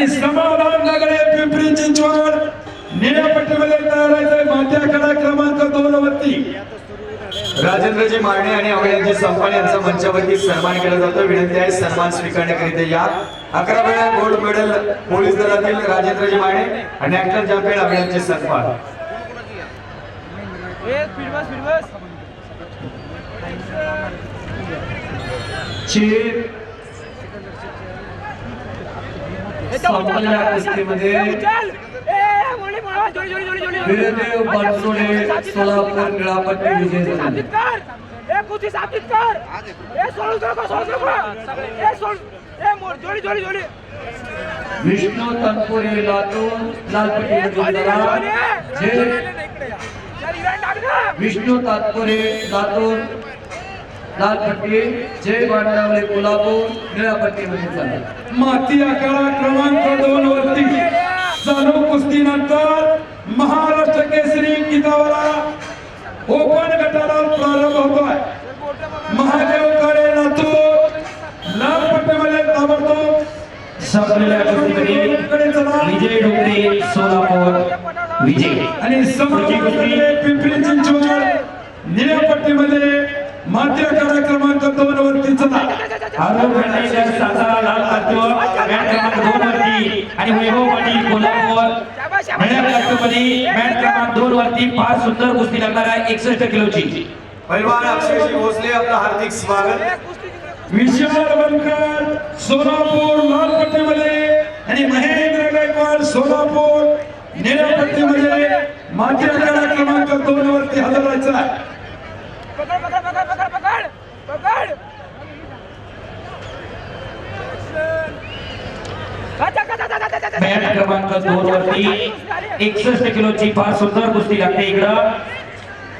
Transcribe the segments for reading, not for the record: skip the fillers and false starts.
समाधान नगरे पिंपरी चिंचवड निळ्या पट्टीमध्ये तयार आहे मात्या कडा क्रमांक 2 वरती राजेंद्रजी मारणे आणि अवयांची संपान यांचा मंचावरती सन्मान केला जातो। विनंती आहे सन्मान स्वीकारण्याकरिता या। 11 वेळा गोल्ड मेडल पोलीस दलातील राजेंद्रजी मारणे आणि नॅशनल चॅम्पियन अवयांची संपान संपलेल्या कुस्तीमध्ये वीरदेव बनसोडे सोलापूर निळापट्टी विजय झाले। विष्णू तनपुरे लातूर लालपट्टी विष्णू तनपुरे लातूर लालपट्टी जय बांडावले कोल्हापूर निळापट्टी मध्ये झाले। माती आखाडा क्रमांक 2 वरती चालू कुस्तीनंतर महाराष्ट्र केसरी किताबाला ओपन गटाला प्रारंभ होतोय। महादेव काळे लातूर लाल पट्टीमध्ये ताबडतोब संपलेल्या कुस्तीमध्ये विजय डोंगरे सोलापूर विजय आणि समोरची पिंपरी चिंचवड निळ्या पट्टीमध्ये माती आखाडा क्रमांक 2 वरती चला आरोग्य सातारा लाल लातूर मॅट क्रमांक 2 वरती आणि वैभव पाटील कोल्हापूर निळ्या पट्टीमध्ये मॅट क्रमांक 2 वरती फार सुंदर कुस्ती लागणार आहे 61 किलोची। पैलवान अक्षयजी भोसले आपलं हार्दिक स्वागत। विशाल बनकर सोलापूर लाल पट्टीमध्ये आणि महेंद्र गायकवाड सोलापूर निळ्या पट्टीमध्ये माती आखाडा क्रमांक 2 वरती हजर राहायचा। मॅट क्रमांक 2 वरती 61 किलोची फार सुंदर कुस्ती लागते इकडं।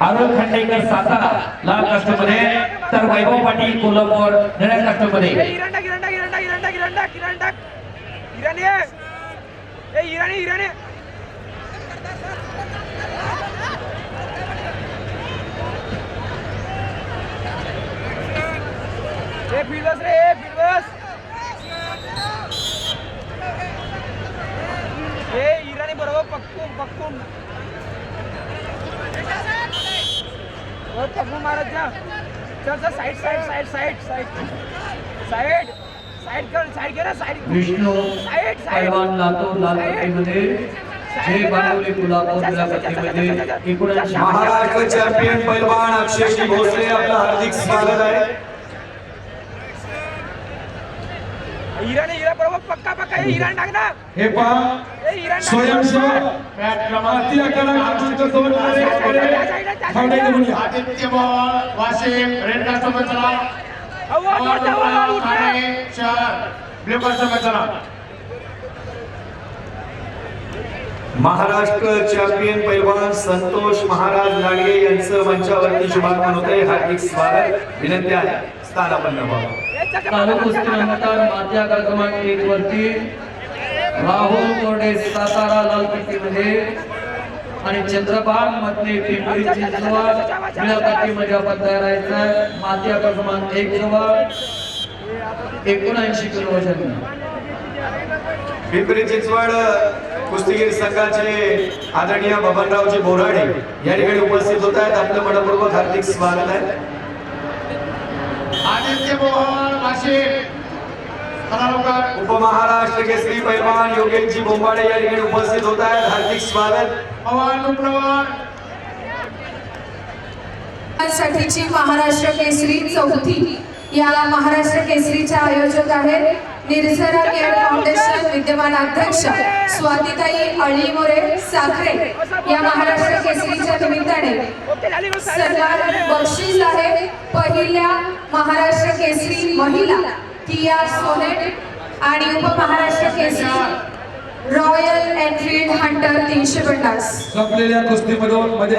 आरोग्य खांडेकर सातारा लाल कास्टमध्ये तर वैभव पाटील कोल्हापूर निळ्या कास्टमध्ये। विष्णू पैलवान लातूर लाल पट्टीमध्ये जय बांडवले कोल्हापूर निळ्या पट्टीमध्ये। महाराष्ट्र चॅम्पियन पैलवान अक्षयजी भोसले आपलं हार्दिक स्वागत आहे। हे पहा स्वयंसेवक माती आखाडा क्रमांक 2 आदित्य मोहन वाशिम रेड कास्टमध्ये चला। ब्लू कास्टमध्ये चला। महाराष्ट्र चॅम्पियन पैलवान संतोष महाराज लांडगे यांचं मंचावरती शुभागमन होतंय। हार्दिक स्वागत। विनंती आहे स्थानापन्न व्हावं। चालू कुस्तीनंतर माती आखाडा क्रमांक 1 वरती राहुल कोरडे सातारा लाल पट्टीमध्ये आणि चंद्रभान मधले पिंपरी चिंचवड निळ्या पट्टीमध्ये आपण तयार आहे। माती आखाडा क्रमांक 1 जवळ 79 किलो वजन। पिंपरी चिंचवड कुस्तीगीर संघाचे आदरणीय बबनरावजी बोराडे या ठिकाणी उपस्थित होत आहेत। आपलं मनपूर्वक हार्दिक स्वागत आहे। आदित्य मोहन वाशिम उपमहाराष्ट्र केसरी पैलवान योगेशजी बोंबाडे या ठिकाणी उपस्थित होत आहेत। हार्दिक स्वागत। साठीची महाराष्ट्र केसरी चौथी या महाराष्ट्र केसरीच्या आयोजक आहेत निर्झरा केअर फाउंडेशन विद्यमान अध्यक्ष स्वातीताई अळीमोरे साखरे। या महाराष्ट्र केसरीच्या निमित्ताने सन्मान बक्षीस आहे पहिल्या महाराष्ट्र केसरी महिला किया सोनेट आणि उपमहाराष्ट्र केसरी रॉयल एनफील्ड हंटर 350। संपलेल्या कुस्तीमध्ये